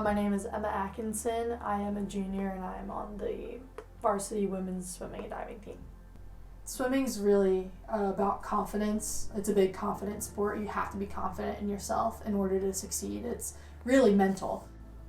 My name is Emma Atkinson. I am a junior and I am on the varsity women's swimming and diving team. Swimming's really about confidence. It's a big confidence sport. You have to be confident in yourself in order to succeed. It's really mental.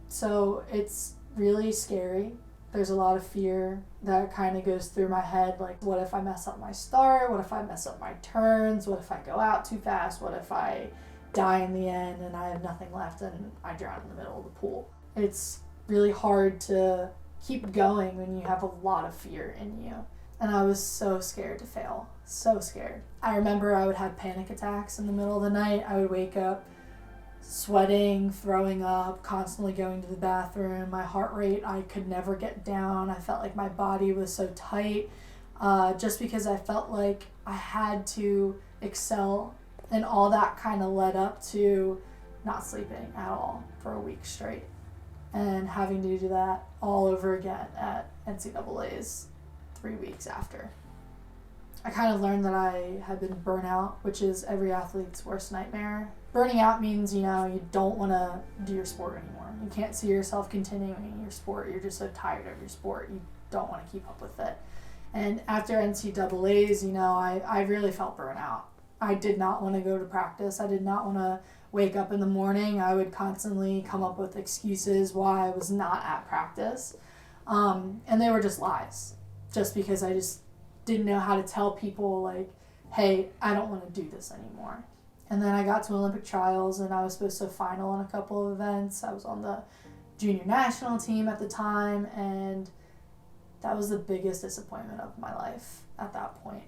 So it's really scary. There's a lot of fear that kind of goes through my head, like what if I mess up my start? What if I mess up my turns? What if I go out too fast? What if I die in the end and I have nothing left and I drown in the middle of the pool? It's really hard to keep going when you have a lot of fear in you. And I was so scared to fail, so scared. I remember I would have panic attacks in the middle of the night. I would wake up sweating, throwing up, constantly going to the bathroom. My heart rate, I could never get down. I felt like my body was so tight just because I felt like I had to excel. And all that kind of led up to not sleeping at all for a week straight and having to do that all over again at NCAA's 3 weeks after. I kind of learned that I had been burnout, which is every athlete's worst nightmare. Burning out means, you don't want to do your sport anymore. You can't see yourself continuing your sport. You're just so tired of your sport. You don't want to keep up with it. And after NCAA's, I really felt burnout. I did not want to go to practice. I did not want to wake up in the morning. I would constantly come up with excuses why I was not at practice. And they were just lies. Just because I just didn't know how to tell people, like, hey, I don't want to do this anymore. And then I got to Olympic trials and I was supposed to final in a couple of events. I was on the junior national team at the time, and that was the biggest disappointment of my life at that point.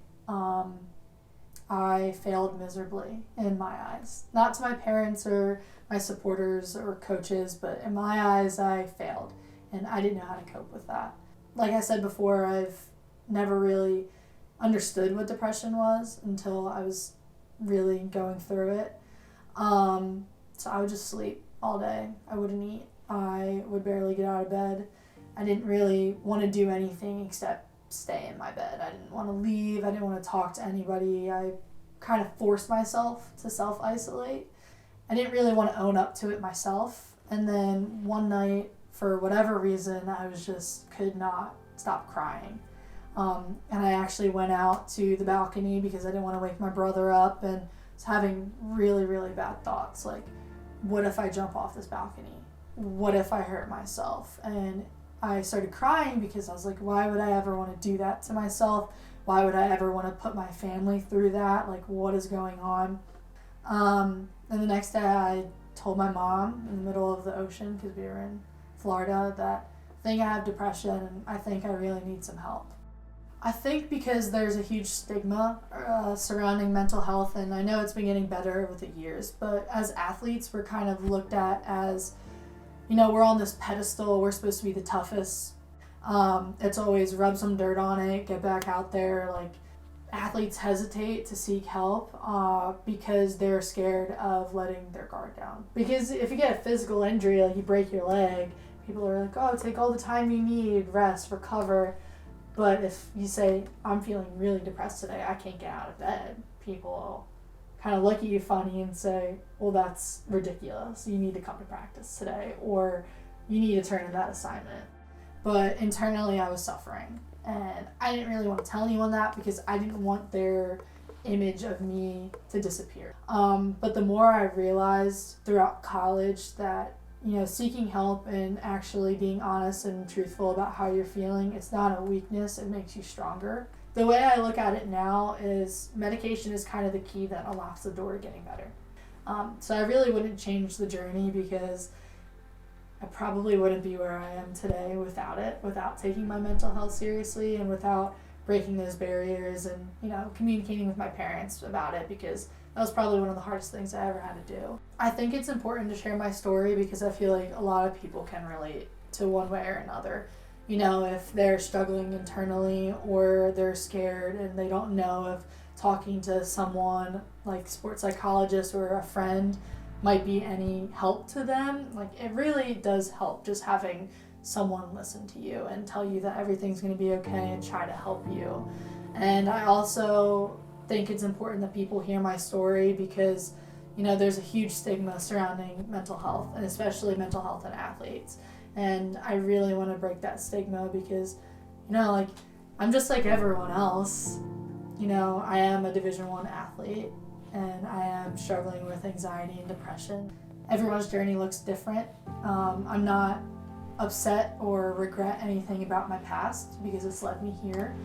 I failed miserably in my eyes. Not to my parents or my supporters or coaches, but in my eyes, I failed. And I didn't know how to cope with that. Like I said before, I've never really understood what depression was until I was really going through it. So I would just sleep all day. I wouldn't eat. I would barely get out of bed. I didn't really want to do anything except stay in my bed. I didn't want to leave. I didn't want to talk to anybody. I kind of forced myself to self-isolate. I didn't really want to own up to it myself. And then one night, for whatever reason, I could not stop crying. And I actually went out to the balcony because I didn't want to wake my brother up, and was having really, really bad thoughts. Like, what if I jump off this balcony? What if I hurt myself? And I started crying because I was like, why would I ever want to do that to myself? Why would I ever want to put my family through that? Like, what is going on? And the next day I told my mom in the middle of the ocean, because we were in Florida, that I think I have depression and I think I really need some help. I think because there's a huge stigma surrounding mental health, and I know it's been getting better over the years, but as athletes, we're kind of looked at as, we're on this pedestal, we're supposed to be the toughest. It's always rub some dirt on it, get back out there. Like, athletes hesitate to seek help because they're scared of letting their guard down. Because if you get a physical injury, like you break your leg, people are like, oh, take all the time you need, rest, recover. But if you say, I'm feeling really depressed today, I can't get out of bed, people will kind of look at you funny and say, well, that's ridiculous. You need to come to practice today, or you need to turn in that assignment. But internally, I was suffering. And I didn't really want to tell anyone that because I didn't want their image of me to disappear. But the more I realized throughout college that, seeking help and actually being honest and truthful about how you're feeling, it's not a weakness, it makes you stronger. The way I look at it now is medication is kind of the key that unlocks the door to getting better. So I really wouldn't change the journey because I probably wouldn't be where I am today without it, without taking my mental health seriously and without breaking those barriers and, communicating with my parents about it, because that was probably one of the hardest things I ever had to do. I think it's important to share my story because I feel like a lot of people can relate to one way or another. If they're struggling internally or they're scared and they don't know if talking to someone like a sports psychologist or a friend might be any help to them. Like, it really does help just having someone listen to you and tell you that everything's going to be okay and try to help you. And I also think it's important that people hear my story because, You know, there's a huge stigma surrounding mental health, and especially mental health in athletes. And I really want to break that stigma because, you know, like, I'm just like everyone else. You know, I am a Division I athlete, and I am struggling with anxiety and depression. Everyone's journey looks different. I'm not upset or regret anything about my past because it's led me here.